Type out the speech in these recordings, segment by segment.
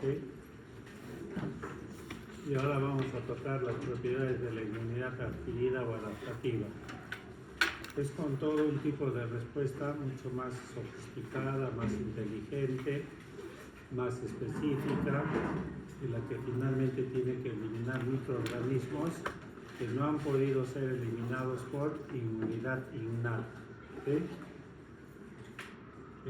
¿sí? Y ahora vamos a tocar las propiedades de la inmunidad adquirida o adaptativa. Es con todo un tipo de respuesta mucho más sofisticada, más inteligente, más específica, y la que finalmente tiene que eliminar microorganismos que no han podido ser eliminados por inmunidad innata, ¿sí?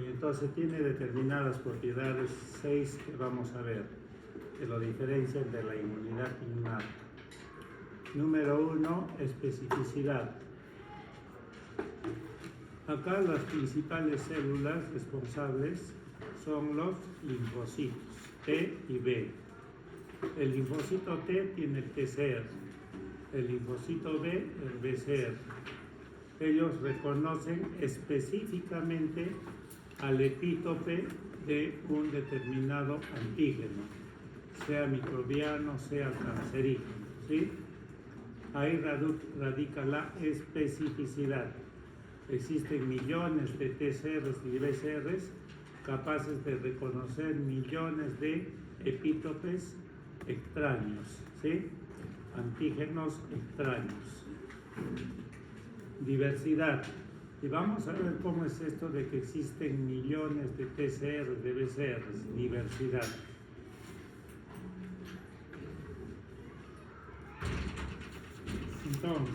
Y entonces tiene determinadas propiedades, 6 que vamos a ver, que lo diferencian de la inmunidad innata. Número 1, especificidad. Acá las principales células responsables son los linfocitos T y B. El linfocito T tiene el TCR, el linfocito B el BCR. Ellos reconocen específicamente al epítope de un determinado antígeno, sea microbiano, sea cancerígeno, ¿sí? Ahí radica la especificidad. Existen millones de TCRs y BCRs capaces de reconocer millones de epítopes extraños, ¿sí? Antígenos extraños. Diversidad. Y vamos a ver cómo es esto de que existen millones de TCRs, de BCRs. Diversidad. Entonces,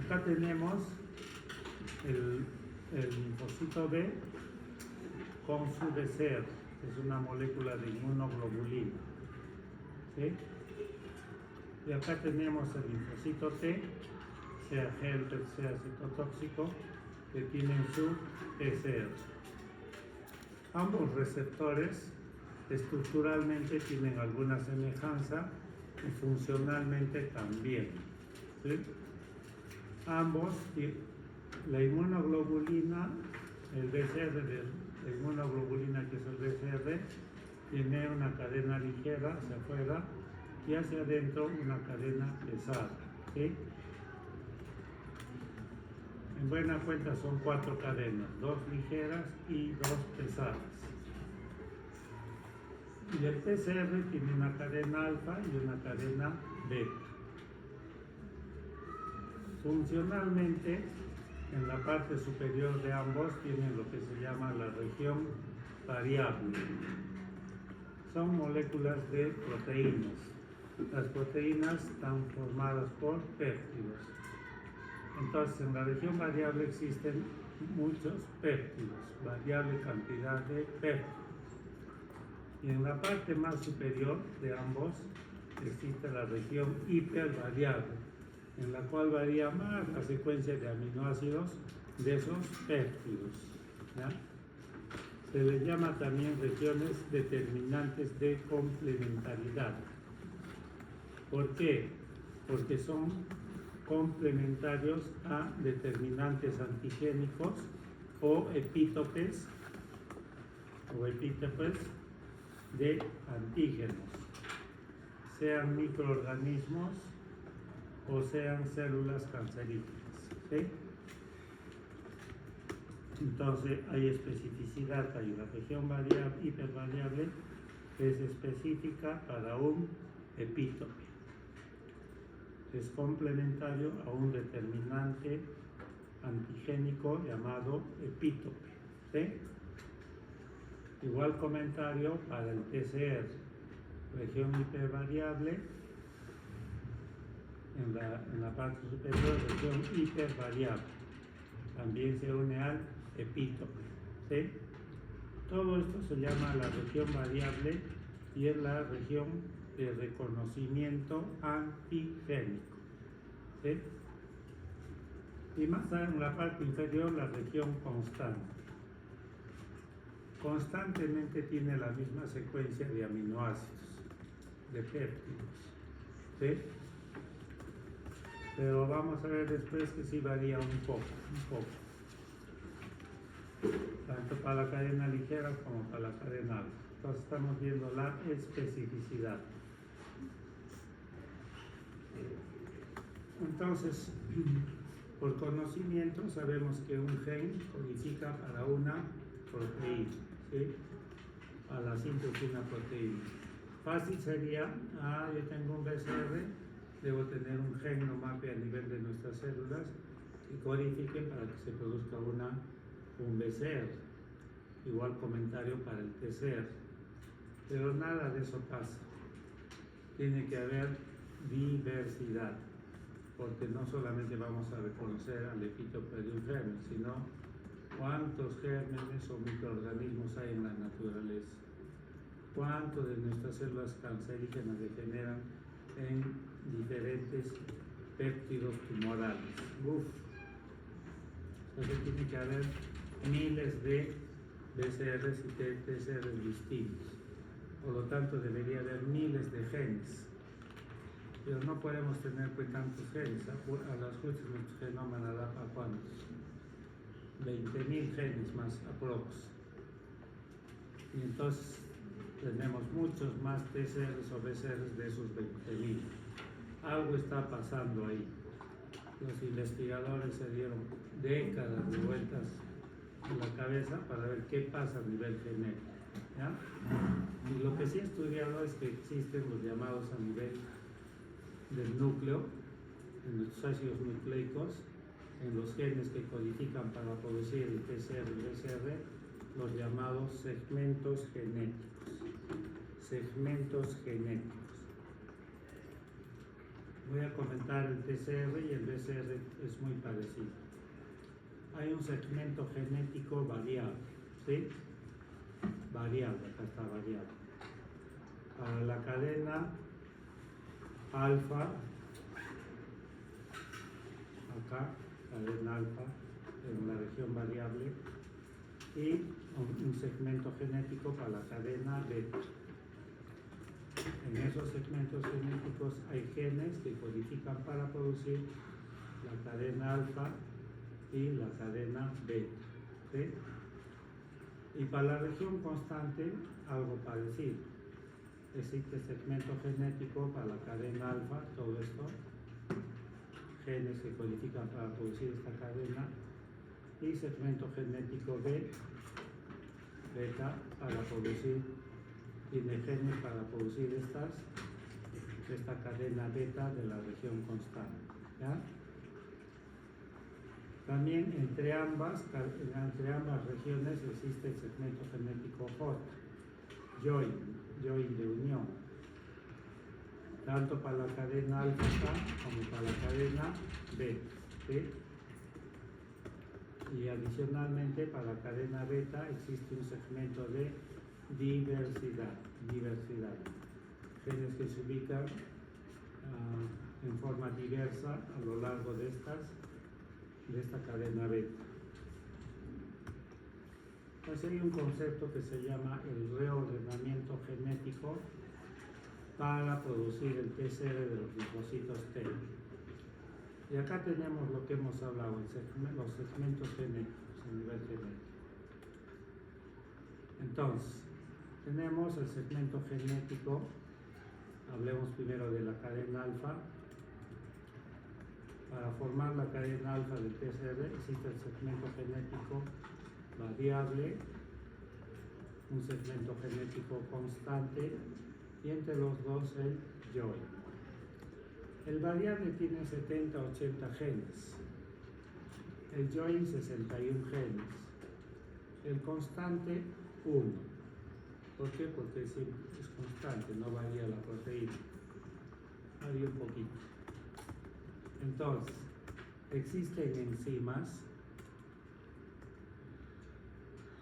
acá tenemos el linfocito B con su BCR, que es una molécula de inmunoglobulina, ¿sí? Y acá tenemos el linfocito T, sea helper, sea citotóxico, que tienen su PCR. Ambos receptores estructuralmente tienen alguna semejanza y funcionalmente también, ¿sí? Ambos, la inmunoglobulina, el BCR de la inmunoglobulina, que es el BCR, tiene una cadena ligera hacia afuera y hacia adentro una cadena pesada, ¿sí? En buena cuenta son 4 cadenas, 2 ligeras y 2 pesadas. Y el PCR tiene una cadena alfa y una cadena beta. Funcionalmente, en la parte superior de ambos tienen lo que se llama la región variable. Son moléculas de proteínas. Las proteínas están formadas por péptidos. Entonces, en la región variable existen muchos péptidos, variable cantidad de péptidos. Y en la parte más superior de ambos existe la región hipervariable, en la cual varía más la secuencia de aminoácidos de esos péptidos, ¿ya? Se les llama también regiones determinantes de complementariedad. ¿Por qué? Porque son complementarios a determinantes antigénicos o epítopes de antígenos, sean microorganismos o sean células cancerígenas, ¿sí? Entonces hay especificidad, hay una región hipervariable que es específica para un epítope. Es complementario a un determinante antigénico llamado epítope, ¿sí? Igual comentario para el PCR, región hipervariable, en la parte superior, región hipervariable, también se une al epítope, ¿sí? Todo esto se llama la región variable y es la región de reconocimiento antigénico, ¿sí? Y más en la parte inferior, la región constante. Constantemente tiene la misma secuencia de aminoácidos, de péptidos, ¿sí? Pero vamos a ver después que sí varía un poco, tanto para la cadena ligera como para la cadena alta. Entonces estamos viendo la especificidad. Entonces, por conocimiento sabemos que un gen codifica para una proteína, ¿sí? A la síntesis de una proteína. Fácil sería, yo tengo un BCR, debo tener un gen no mape a nivel de nuestras células y codifiquen para que se produzca un BCR. Igual comentario para el TCR. Pero nada de eso pasa. Tiene que haber diversidad, porque no solamente vamos a reconocer al epítope de un germen, sino cuántos gérmenes o microorganismos hay en la naturaleza, cuánto de nuestras células cancerígenas degeneran en diferentes péptidos tumorales. Entonces tiene que haber miles de BCRs y TCRs distintos. Por lo tanto, debería haber miles de genes. Pero no podemos tener pues tantos genes. A las justas nuestro genoma da para cuántos. 20.000 genes más aprox. Y entonces tenemos muchos más TCRs o BCRs de esos 20.000. Algo está pasando ahí. Los investigadores se dieron décadas de vueltas en la cabeza para ver qué pasa a nivel genético, ¿ya? Y lo que sí he estudiado es que existen los llamados a nivel del núcleo, en los ácidos nucleicos, en los genes que codifican para producir el TCR y el BCR, los llamados segmentos genéticos. Segmentos genéticos. Voy a comentar el TCR y el BCR es muy parecido. Hay un segmento genético variable, ¿sí? Variable, acá está variable. Para la cadena alfa, acá, cadena alfa, en la región variable, y un segmento genético para la cadena beta. En esos segmentos genéticos hay genes que codifican para producir la cadena alfa y la cadena beta, ¿sí? Y para la región constante, algo parecido. Existe segmento genético para la cadena alfa, todo esto, genes que codifican para producir esta cadena, y segmento genético beta para producir, tiene genes para producir esta cadena beta de la región constante, ¿ya? También entre ambas regiones existe el segmento genético J, join de unión, tanto para la cadena alfa como para la cadena beta, ¿sí? Y adicionalmente para la cadena beta existe un segmento de diversidad, genes que se ubican en forma diversa a lo largo de esta cadena beta. Pues hay un concepto que se llama el reordenamiento genético para producir el TCR de los linfocitos T. Y acá tenemos lo que hemos hablado, los segmentos genéticos a nivel genético. Entonces, tenemos el segmento genético, hablemos primero de la cadena alfa. Para formar la cadena alfa del TCR existe el segmento genético variable, un segmento genético constante y entre los dos el join. El variable tiene 70-80 genes, el join 61 genes, el constante 1. ¿Por qué? Porque es constante, no varía la proteína, varía un poquito. Entonces, existen enzimas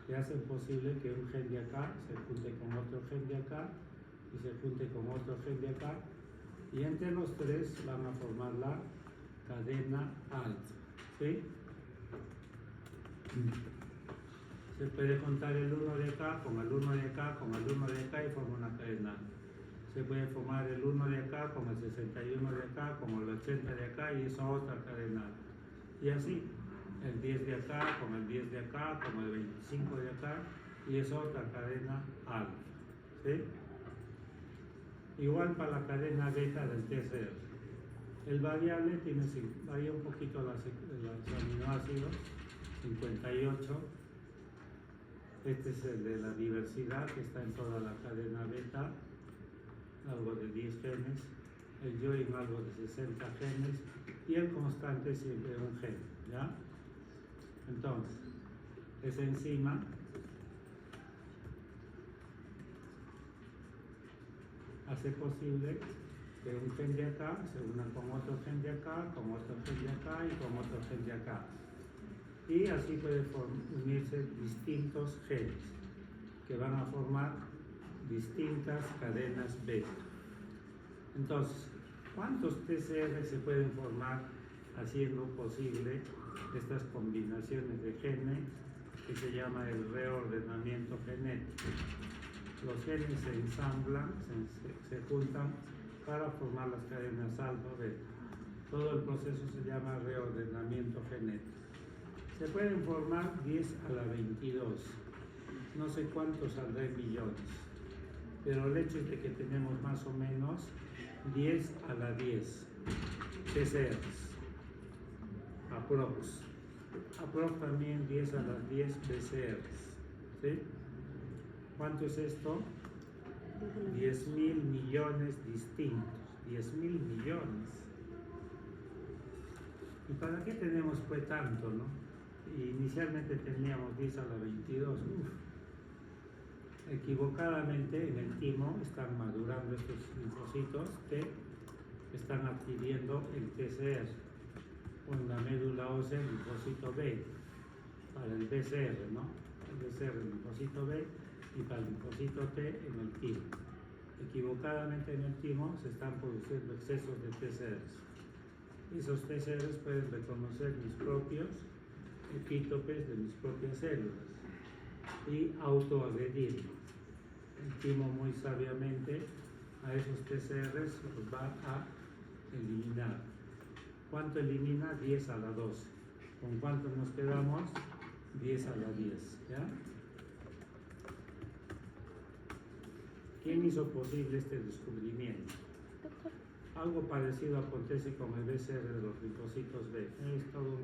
que hacen posible que un gen de acá se junte con otro gen de acá y se junte con otro gen de acá, y entre los tres van a formar la cadena alfa, ¿sí? Se puede juntar el 1 de acá con el 1 de acá con el 1 de acá y forma una cadena alfa. Se puede formar el 1 de acá con el 61 de acá con el 80 de acá y eso otra cadena alfa. Y así, el 10 de acá con el 10 de acá con el 25 de acá y es otra cadena alfa, ¿sí? Igual para la cadena beta del TCR. El variable varía un poquito los aminoácidos, 58, Este es el de la diversidad, que está en toda la cadena beta, algo de 10 genes, el join algo de 60 genes, y el constante siempre un gen, ¿ya? Entonces, esa enzima hace posible que un gen de acá se una con otro gen de acá, con otro gen de acá y con otro gen de acá. Y así pueden unirse distintos genes que van a formar distintas cadenas beta. Entonces, ¿cuántos TCR se pueden formar haciendo posible estas combinaciones de genes que se llama el reordenamiento genético? Los genes se ensamblan, se juntan para formar las cadenas alfa-beta. Todo el proceso se llama reordenamiento genético. Se pueden formar 10 a la 22, no sé cuántos saldrá en millones, pero el hecho es de que tenemos más o menos 10 a la 10 TCRs, aprox también 10 a las 10 BCRs, ¿sí? ¿Cuánto es esto? 10.000 millones distintos, 10.000 millones. ¿Y para qué tenemos pues tanto, no? Inicialmente teníamos 10 a la 22. Equivocadamente en el timo están madurando estos linfocitos que están adquiriendo el TCR. Con la médula ósea, el linfocito B, para el BCR, ¿no? El BCR, el linfocito B, y para el linfocito T en el timo. Equivocadamente en el timo se están produciendo excesos de TCRs. Esos TCRs pueden reconocer mis propios epítopes de mis propias células y autoagredir. El timo muy sabiamente a esos TCRs los va a eliminar. ¿Cuánto elimina? 10 a la 12. ¿Con cuánto nos quedamos? 10 a la 10. ¿Ya? ¿Quién hizo posible este descubrimiento? Algo parecido acontece con el BCR de los linfocitos B. Es todo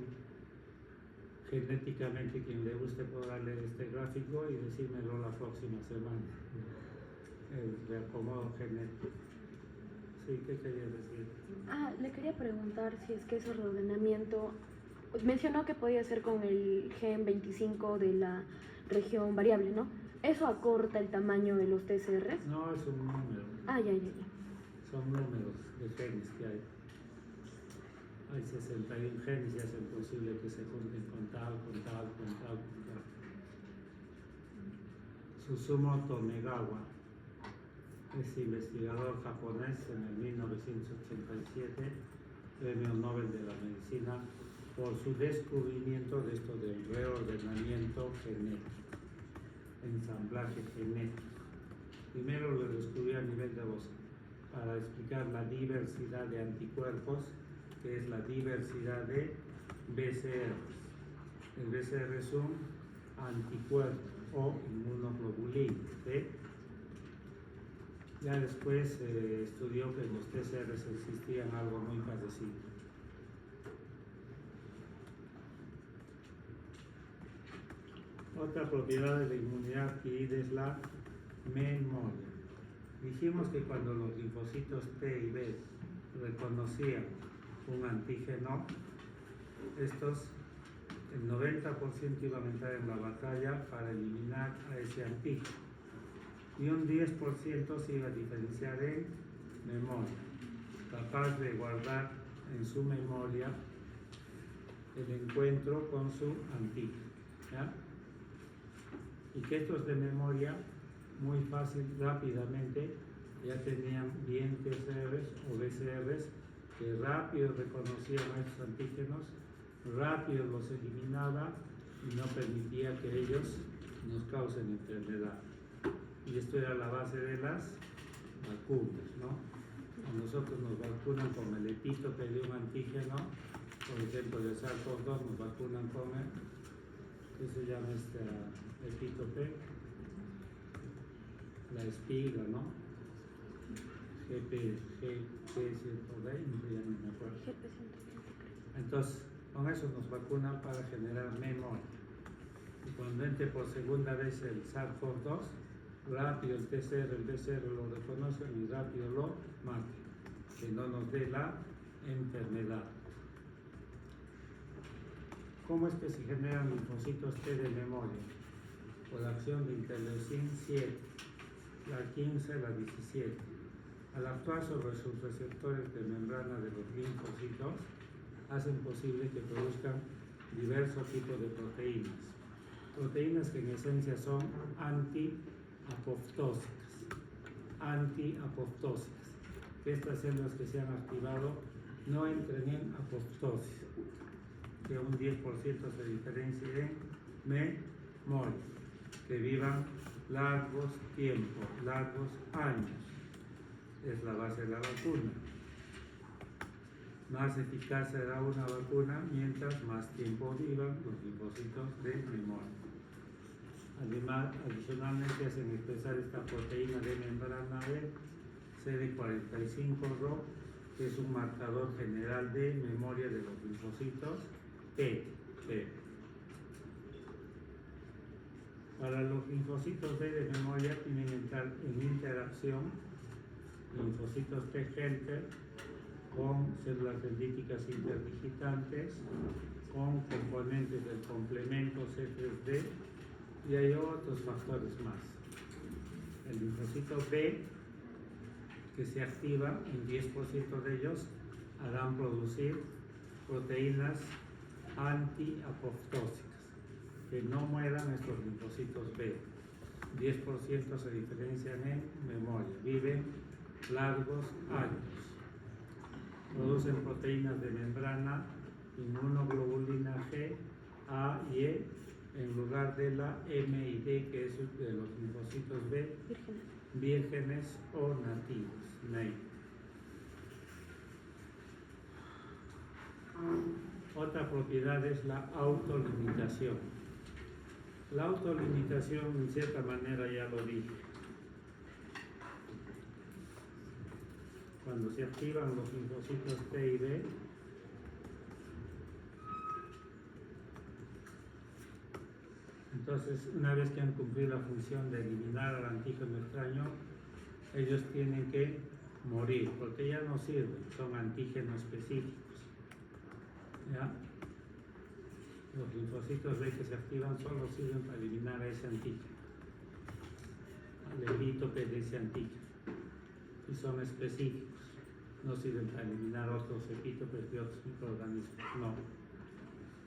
genéticamente, quien le guste podrá leer este gráfico y decírmelo la próxima semana. El reacomodo genético. Sí, ¿qué quería decir? Le quería preguntar si es que ese reordenamiento, mencionó que podía ser con el gen 25 de la región variable, ¿no? ¿Eso acorta el tamaño de los TCRs? No, es un número. Ya. Son números de genes que hay. Hay 61 genes y hacen posible que se junten con tal. Susumoto Megawa es investigador japonés en el 1987, premio Nobel de la Medicina, por su descubrimiento de esto del reordenamiento genético, ensamblaje genético. Primero lo descubrió a nivel de voz para explicar la diversidad de anticuerpos, que es la diversidad de BCRs. El BCR es un anticuerpo o inmunoglobulina, ¿sí? Ya después estudió que en los TCRs existían algo muy parecido. Otra propiedad de la inmunidad adquirida es la memoria. Dijimos que cuando los linfocitos T y B reconocían un antígeno, estos, el 90% iban a entrar en la batalla para eliminar a ese antígeno. Y un 10% se iba a diferenciar en memoria, capaz de guardar en su memoria el encuentro con su antígeno, ¿ya? Y que estos de memoria, muy fácil, rápidamente, ya tenían bien TCRs o BCRs que rápido reconocían a estos antígenos, rápido los eliminaba y no permitía que ellos nos causen enfermedad. Y esto era la base de las vacunas, ¿no? A nosotros nos vacunan con el epítope de un antígeno, por ejemplo, el SARS-CoV-2 nos vacunan con el, ¿qué se llama este epítope? La espiga, ¿no? GP120, ya no me acuerdo. Entonces, con eso nos vacunan para generar memoria. Y cuando entre por segunda vez el SARS-CoV-2, rápido el BCR lo reconoce y rápido lo mata, que no nos dé la enfermedad. ¿Cómo es que se generan linfocitos T de memoria? Por la acción de interleucin 7, la 15, la 17. Al actuar sobre sus receptores de membrana de los linfocitos, hacen posible que produzcan diversos tipos de proteínas. Proteínas que en esencia son antiapoptósicas. Que estas células que se han activado no entren en apoptosis, que un 10% se diferencie en memoria, que vivan largos tiempos, largos años. Es la base de la vacuna. Más eficaz será una vacuna mientras más tiempo vivan los linfocitos de memoria. Adicionalmente hacen expresar esta proteína de membrana de CD45-RO, que es un marcador general de memoria de los linfocitos T. Para los linfocitos B de memoria tienen que entrar en interacción linfocitos T helper con células dendríticas interdigitantes, con componentes del complemento C3D, y hay otros factores más. El linfocito B, que se activa, en 10% de ellos harán producir proteínas antiapoptósicas, que no mueran estos linfocitos B. 10% se diferencian en memoria, viven largos años. Producen proteínas de membrana, inmunoglobulina G, A y E, en lugar de la M y D, que es de los linfocitos B vírgenes o nativos, native. Otra propiedad es la autolimitación. La autolimitación, en cierta manera, ya lo dije. Cuando se activan los linfocitos T y B, entonces, una vez que han cumplido la función de eliminar al antígeno extraño, ellos tienen que morir, porque ya no sirven, son antígenos específicos. ¿Ya? Los linfocitos B que se activan solo sirven para eliminar a ese antígeno, al epítope de ese antígeno, y son específicos, no sirven para eliminar otros epítopes de otros microorganismos, no.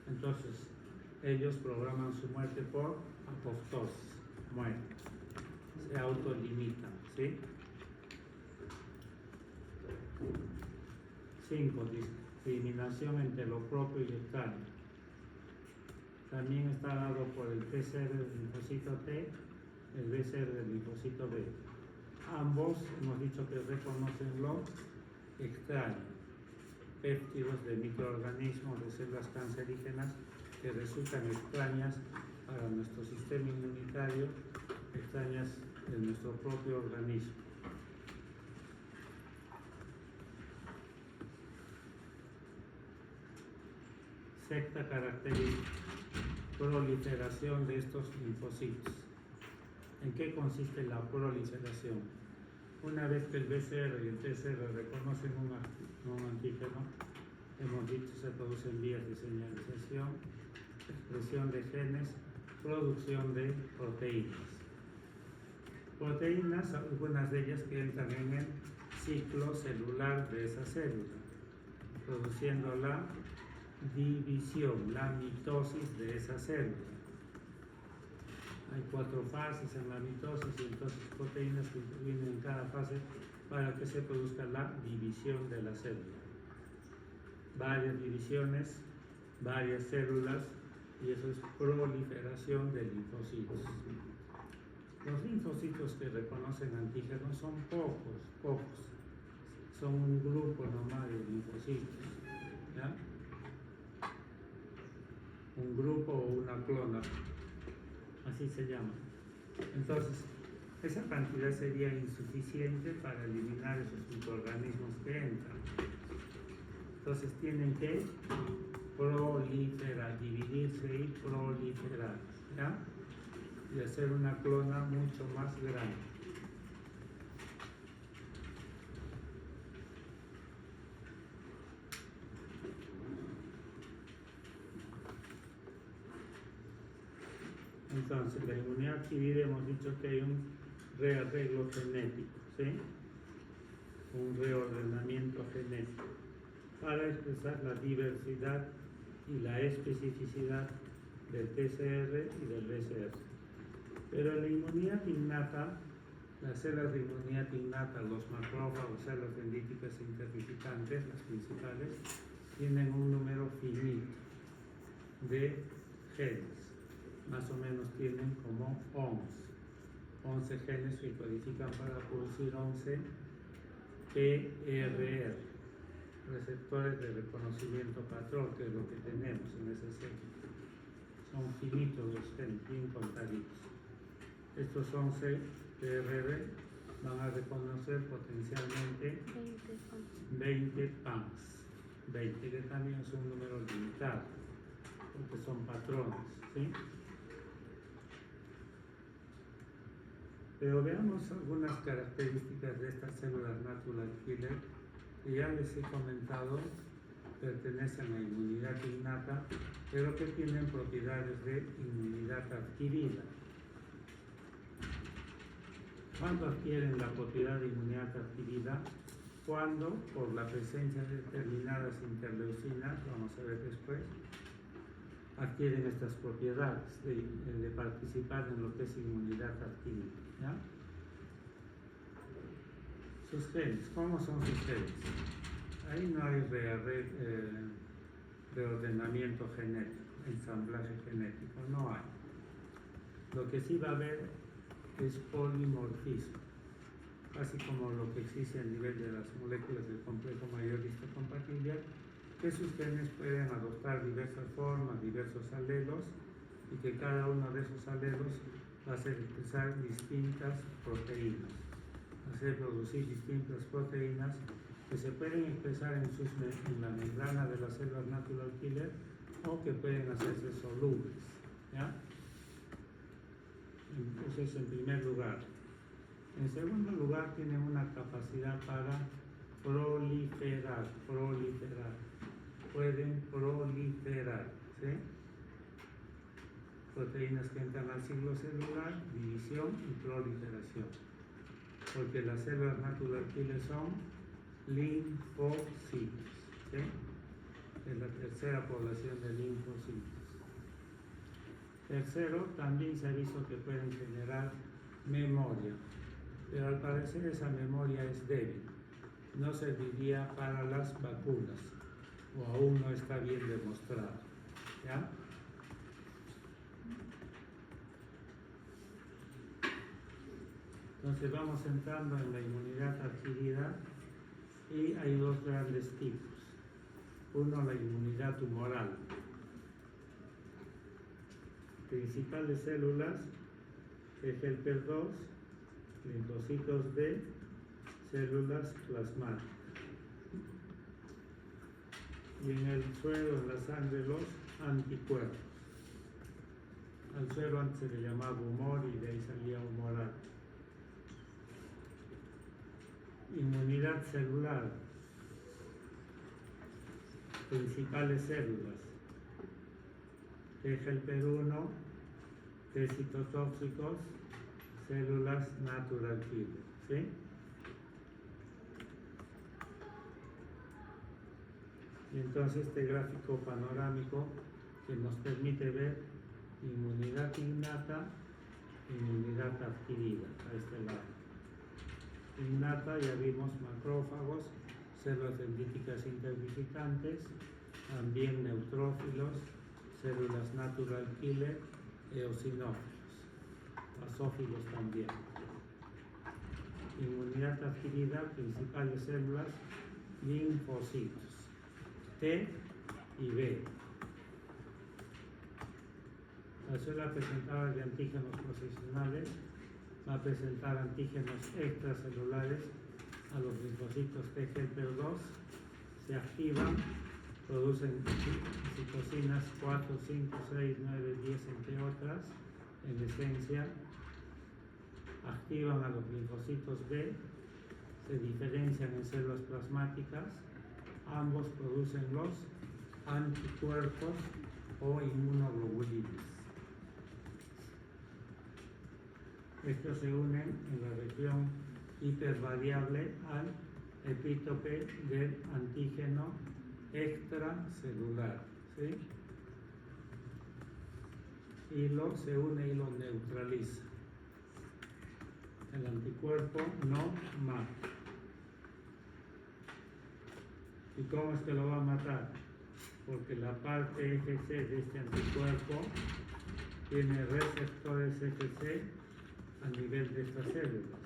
Entonces, ellos programan su muerte por apoptosis, mueren, se autolimitan, ¿sí? 5. Discriminación entre lo propio y lo extraño. También está dado por el PCR del linfocito T, el BCR del linfocito B. Ambos hemos dicho que reconocen lo extraño, péptidos de microorganismos, de células cancerígenas que resultan extrañas para nuestro sistema inmunitario, extrañas de nuestro propio organismo. Sexta característica: proliferación de estos linfocitos. ¿En qué consiste la proliferación? Una vez que el BCR y el TCR reconocen un antígeno, hemos dicho, se producen vías de señalización, expresión de genes, producción de proteínas. Proteínas, algunas de ellas que entran en el ciclo celular de esa célula, produciendo la división, la mitosis de esa célula. Hay 4 fases en la mitosis y entonces proteínas que intervienen en cada fase para que se produzca la división de la célula. Varias divisiones, varias células, y eso es proliferación de linfocitos. Los linfocitos que reconocen antígenos son pocos. Son un grupo normal de linfocitos, ¿ya? Un grupo o una clona, así se llama. Entonces, esa cantidad sería insuficiente para eliminar esos microorganismos que entran. Entonces tienen que proliferar, dividirse y proliferar. ¿ya? Y hacer una clona mucho más grande. Entonces, la inmunidad adquirida hemos dicho que hay un rearreglo genético, ¿sí? Un reordenamiento genético para expresar la diversidad y la especificidad del TCR y del BCR. Pero la inmunidad innata, las células de inmunidad innata, los macrófagos, células dendríticas interdigitantes, las principales, tienen un número finito de genes. Más o menos tienen como 11 genes que codifican para producir 11 PRR, receptores de reconocimiento patrón, que es lo que tenemos en ese célula. Son finitos los genes, bien contaditos. Estos 11 PRR van a reconocer potencialmente 20 PAMs, 20 que también es un número limitado, porque son patrones, ¿sí? Pero veamos algunas características de estas células natural killer que ya les he comentado, pertenecen a inmunidad innata, pero que tienen propiedades de inmunidad adquirida. ¿Cuándo adquieren la propiedad de inmunidad adquirida? Cuando, por la presencia de determinadas interleucinas, vamos a ver después, adquieren estas propiedades de participar en lo que es inmunidad adquirida, ¿ya? Sus genes, ¿cómo son sus genes? Ahí no hay reordenamiento genético, ensamblaje genético, no hay. Lo que sí va a haber es polimorfismo, así como lo que existe a nivel de las moléculas del complejo mayor histocompatible, que sus genes pueden adoptar diversas formas, diversos alelos, y que cada uno de esos alelos va a hacer expresar distintas proteínas, hacer producir distintas proteínas que se pueden expresar en la membrana de las células natural killer o que pueden hacerse solubles, ¿ya? Entonces, en primer lugar. En segundo lugar, tienen una capacidad para proliferar. Pueden proliferar, ¿sí? Proteínas que entran al ciclo celular, división y proliferación. Porque las células natural killer son linfocitos, ¿sí? Es la tercera población de linfocitos. Tercero, también se ha visto que pueden generar memoria, pero al parecer esa memoria es débil, no serviría para las vacunas, o aún no está bien demostrado, ¿ya? Entonces vamos entrando en la inmunidad adquirida y hay dos grandes tipos. Uno, la inmunidad tumoral. Principales células, helper 2, linfocitos B, células plasmáticas. Y en el suero, en la sangre, los anticuerpos. Al suero antes se le llamaba humor y de ahí salía humoral. Inmunidad celular. Principales células. Helper 1, T citotóxicos, células natural killer, ¿sí? Y entonces este gráfico panorámico que nos permite ver inmunidad innata, inmunidad adquirida, a este lado. Innata, ya vimos macrófagos, células dendríticas interdigitantes, también neutrófilos, células natural killer, eosinófilos, basófilos también. Inmunidad adquirida, principales células, linfocitos, T y B. La célula presentadora de antígenos profesionales va a presentar antígenos extracelulares a los linfocitos T helper 2, se activan, producen citocinas 4, 5, 6, 9, 10, entre otras, en esencia, activan a los linfocitos B, se diferencian en células plasmáticas, ambos producen los anticuerpos o inmunoglobulinas. Estos se unen en la región hipervariable al epítope del antígeno extracelular, ¿sí? Y se une y lo neutraliza. El anticuerpo no mata. ¿Y cómo es que lo va a matar? Porque la parte FC de este anticuerpo tiene receptores FC a nivel de estas células.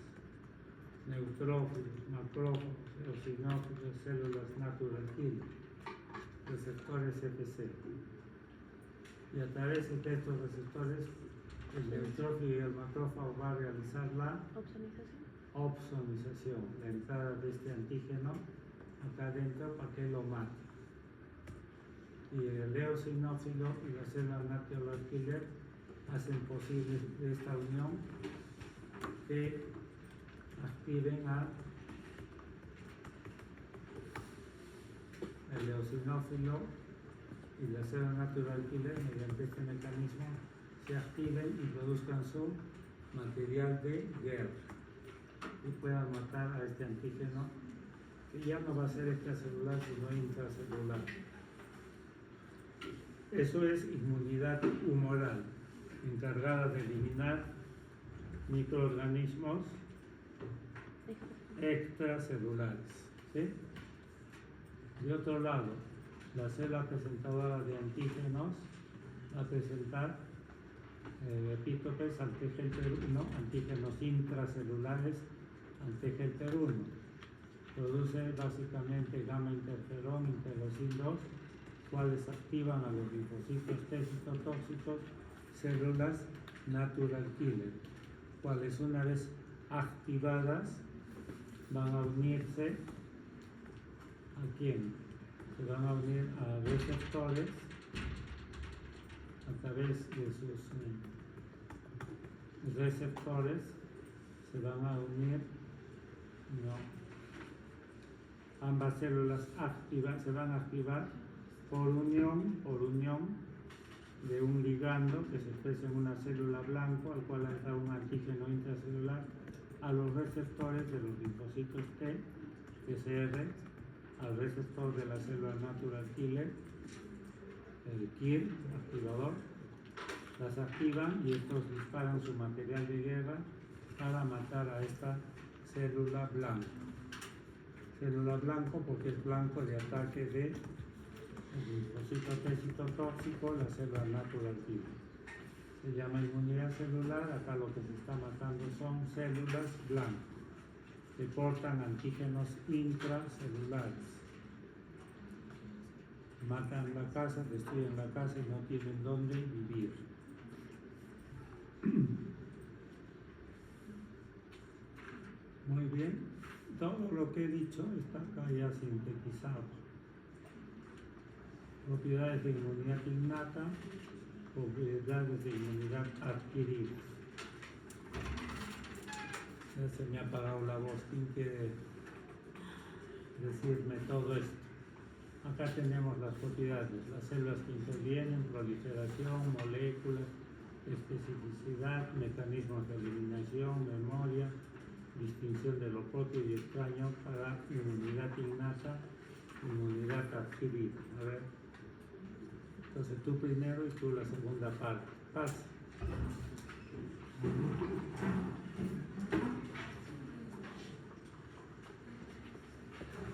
Neutrófilos, macrófagos, eosinófilos, células natural killer, receptores FC. Y a través de estos receptores, el neutrófilo y el macrófago va a realizar la opsonización, la entrada de este antígeno acá adentro para que lo mate. Y el eosinófilo y la célula natural killer hacen posible de esta unión que activen el eosinófilo y la célula natural killer mediante este mecanismo se activen y produzcan su material de guerra y puedan matar a este antígeno que ya no va a ser extracelular sino intracelular. Eso es inmunidad humoral, encargada de eliminar microorganismos extracelulares, ¿sí? De otro lado, la célula presentadora de antígenos va a presentar epítopes al TGLT1, antígenos intracelulares al TGLT1. Produce básicamente gamma interferón, interleucin 2, cuales activan a los linfocitos T citotóxicos, células natural killer, cuales una vez activadas van a unirse ¿a quién? Se van a unir a receptores a través de sus receptores, se van a unir, ambas células se van a activar por unión de un ligando que se expresa en una célula blanco al cual entra un antígeno intracelular a los receptores de los linfocitos T, TCR, al receptor de la célula natural killer, el KIR, activador, las activan y estos disparan su material de guerra para matar a esta célula blanca. Célula blanco porque es blanco de ataque de el linfocito T citotóxico, la célula natural killer. Se llama inmunidad celular. Acá lo que se está matando son células blancas que portan antígenos intracelulares. Matan la casa, destruyen la casa y no tienen dónde vivir. Muy bien, todo lo que he dicho está acá ya sintetizado. Propiedades de inmunidad innata, propiedades de inmunidad adquirida. Ya se me ha apagado la voz. ¿Quién quiere decirme todo esto? Acá tenemos las propiedades, las células que intervienen, proliferación, moléculas, especificidad, mecanismos de eliminación, memoria, distinción de lo propio y extraño para inmunidad innata, inmunidad adquirida. A ver. Entonces tú primero y tú la segunda parte. Pasa.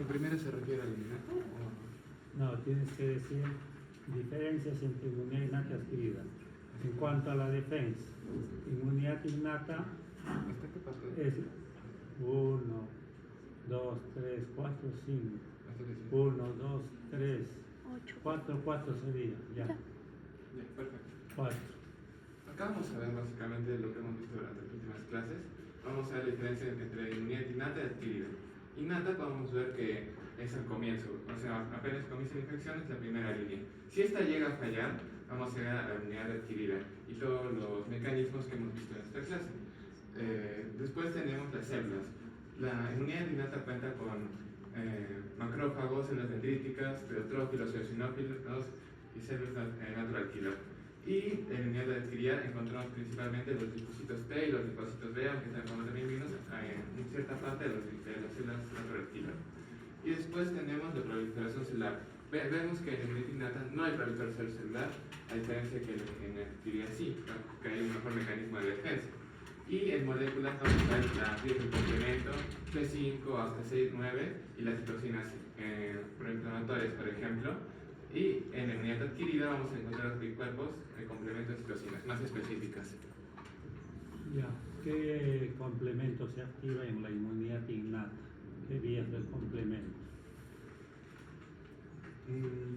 ¿La primera se refiere al innato? No, tienes que decir diferencias entre inmunidad innata y adquirida. En cuanto a la defensa, inmunidad innata ¿Hasta qué pasó? es 1, 2, 3, 4, 5. Hasta que sí. 1, 2, 3, 8. 4 sería, ya. Ya, perfecto. 4. Acá vamos a ver básicamente lo que hemos visto durante las últimas clases. Vamos a ver la diferencia entre inmunidad innata y adquirida. Innata podemos ver que es el comienzo, o sea, apenas comienza la infección es la primera línea. Si esta llega a fallar, vamos a llegar a la inmunidad adquirida. y todos los mecanismos que hemos visto en esta clase. Después tenemos las células. La inmunidad innata cuenta con macrófagos, células dendríticas, pleotrófilos, eosinófilos y células natural killer. Y en la inmunidad adquirida encontramos principalmente los linfocitos T y los linfocitos B, aunque también vimos en cierta parte de las células natural killer. Y después tenemos la proliferación celular. Vemos que en la inmunidad innata no hay proliferación celular, a diferencia que en la adquirida sí, que hay un mejor mecanismo de defensa. Y en moléculas vamos a ver las vías del complemento C5 hasta C9 y las citocinas proinflamatorias, por ejemplo. Y en la inmunidad adquirida vamos a encontrar anticuerpos de complemento de citocinas más específicas. Ya, ¿qué complemento se activa en la inmunidad innata? ¿Qué vías del complemento?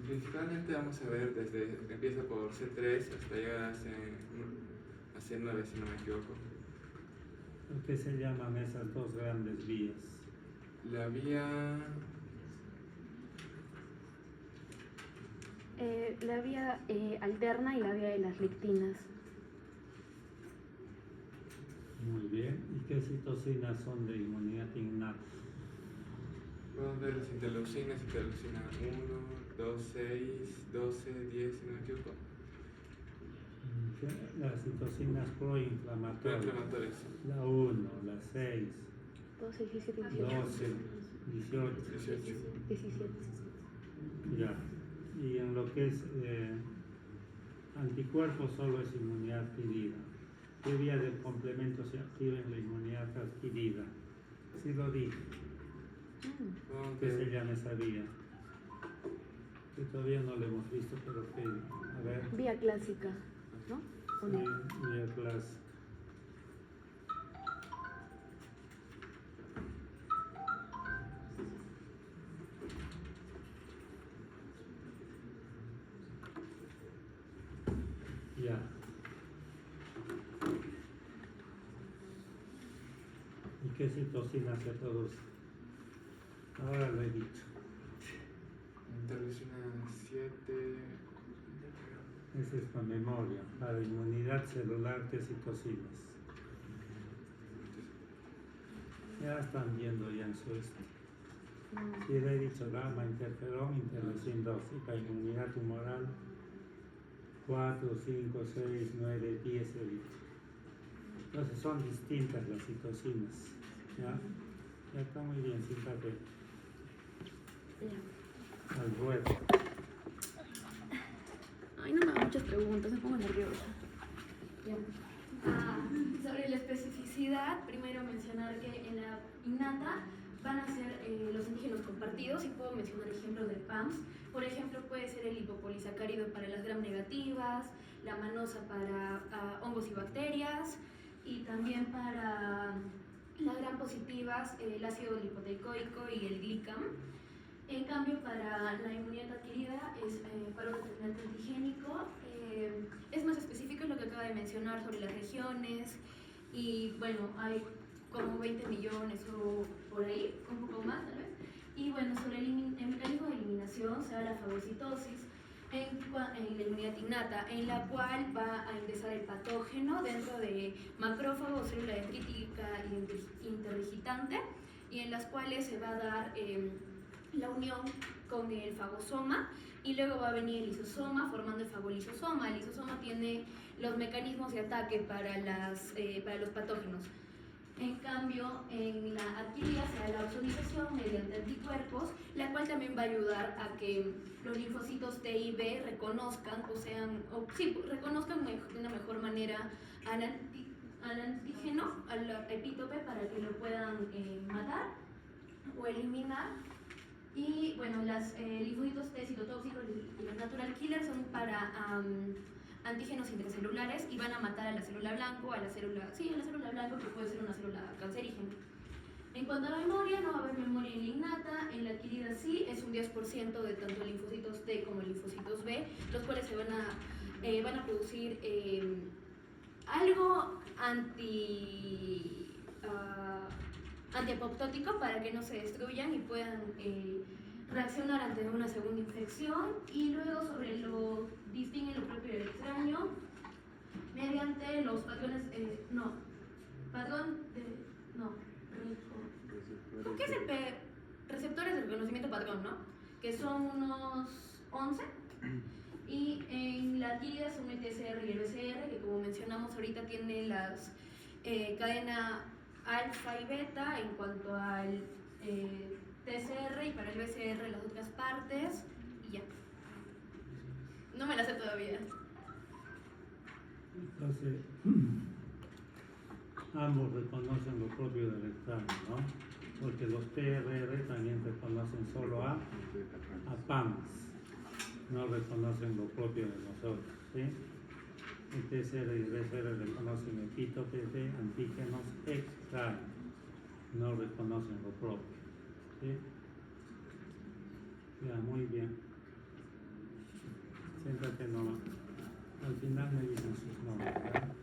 Principalmente vamos a ver desde, empieza por C3 hasta llegar a C9, si no me equivoco. ¿Qué se llaman esas dos grandes vías? La vía... La vía alterna y la vía de las lectinas. Muy bien. ¿Y qué citocinas son de inmunidad innata? Podemos ver las interleucinas, interleucina 1, 2, 6, 12, 10, si no me equivoco. Las citocinas proinflamatorias. Proinflamatorias. La 1, la 6, 12, 17, 18. 12, 18. 17. Ya. Y en lo que es anticuerpos solo es inmunidad adquirida. ¿Qué vía del complemento se activa en la inmunidad adquirida? Sí lo dije. ¿Qué se llama esa vía? Que todavía no lo hemos visto, pero que, a ver. Vía clásica, ¿no? ¿O no? Vía clásica. Ya. ¿Y qué citocina se produce? Ahora lo he dicho. Interleucina 7. Esa es para memoria. Para inmunidad celular, ¿qué citocinas? Ya están viendo ya en su esto. Sí, le he dicho gamma, interferón, interleucin 2. Y para inmunidad tumoral, 4, 5, 6, 9, 10 he dicho. Entonces son distintas las citocinas. ¿Ya? Ya está muy bien, sin papel. Al ruedo. Ay, no me hagan muchas preguntas, me pongo nerviosa. Sobre la especificidad, primero mencionar que en la innata van a ser los antígenos compartidos y puedo mencionar ejemplos de PAMS. Por ejemplo, puede ser el lipopolisacárido para las gram negativas, la manosa para hongos y bacterias, y también para las gram positivas el ácido lipoteicoico y el glicam. En cambio, para la inmunidad adquirida es para un determinante antigénico. Es más específico lo que acaba de mencionar sobre las regiones, y bueno, hay como 20 millones o por ahí, un poco más tal vez. Y bueno, sobre el mecanismo de eliminación se da la fagocitosis en la inmunidad innata, en la cual va a ingresar el patógeno dentro de macrófago, célula dendrítica y interdigitante, y en las cuales se va a dar la unión con el fagosoma, y luego va a venir el lisosoma formando el fagolisosoma. El lisosoma tiene los mecanismos de ataque para los patógenos. En cambio, en la adquirida se da la ozonización mediante anticuerpos, la cual también va a ayudar a que los linfocitos T y B reconozcan, reconozcan de una mejor manera al antígeno, al epítope, para que lo puedan matar o eliminar. Y bueno, los linfocitos T citotóxicos y los natural killers son para antígenos intracelulares y van a matar a la célula blanco, a la célula blanco, que puede ser una célula cancerígena. En cuanto a la memoria, no va a haber memoria en la innata. En la adquirida sí, es un 10% de tanto linfocitos T como linfocitos B, los cuales se van a producir algo antiapoptótico para que no se destruyan y puedan reaccionar ante una segunda infección. Y luego, sobre lo distingue lo propio y lo extraño, mediante los patrones, ¿qué es el receptores de reconocimiento patrón, no? Que son unos 11, y en la tira son el TCR y el BCR, que como mencionamos ahorita tiene las cadena alfa y beta en cuanto al TCR, y para el BCR las otras partes, y ya. No me la sé todavía. Entonces, ambos reconocen lo propio del extraño, ¿no? Porque los TRR también reconocen solo a PAMs, no reconocen lo propio de nosotros, ¿sí? El TCR y el BCR reconocen epítopes de antígenos extraños, no reconocen lo propio, ¿sí? Ya, muy bien. Siéntate nomás. Al final me dicen sus nombres, ¿verdad?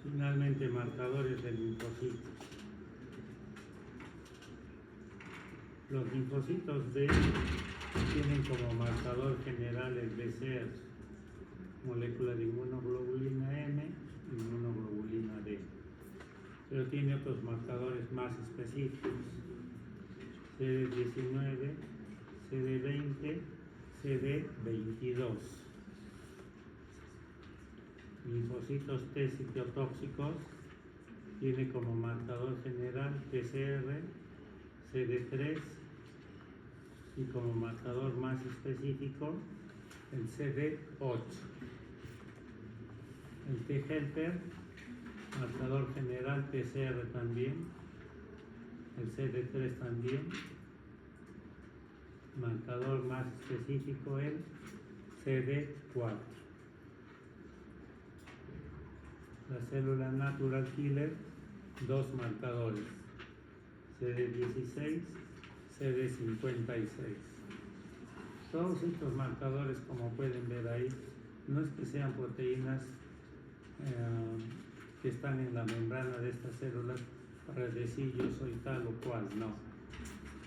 Finalmente, marcadores de linfocitos. Los linfocitos B tienen como marcador general el BCR, molécula de inmunoglobulina M y inmunoglobulina D, pero tiene otros marcadores más específicos: CD19, CD20, CD22. Linfocitos T citotóxicos tiene como marcador general PCR, CD3 y como marcador más específico el CD8. El T-helper, marcador general PCR también, el CD3 también, marcador más específico el CD4. La célula natural killer, dos marcadores, CD16, CD56. Todos estos marcadores, como pueden ver ahí, no es que sean proteínas que están en la membrana de estas células para decir yo soy tal o cual, no.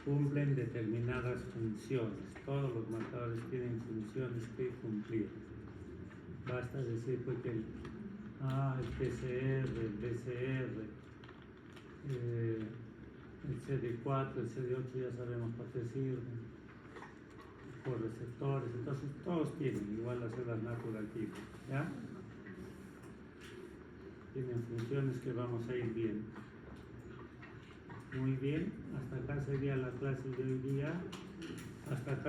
Cumplen determinadas funciones. Todos los marcadores tienen funciones que cumplir. Basta decir pues que el PCR, el BCR, el CD4, el CD8 ya sabemos para qué sirven, por receptores, entonces todos tienen, igual las células natural killer, ¿ya? Tienen funciones que vamos a ir viendo. Muy bien, hasta acá sería la clase de hoy día. Hasta acá.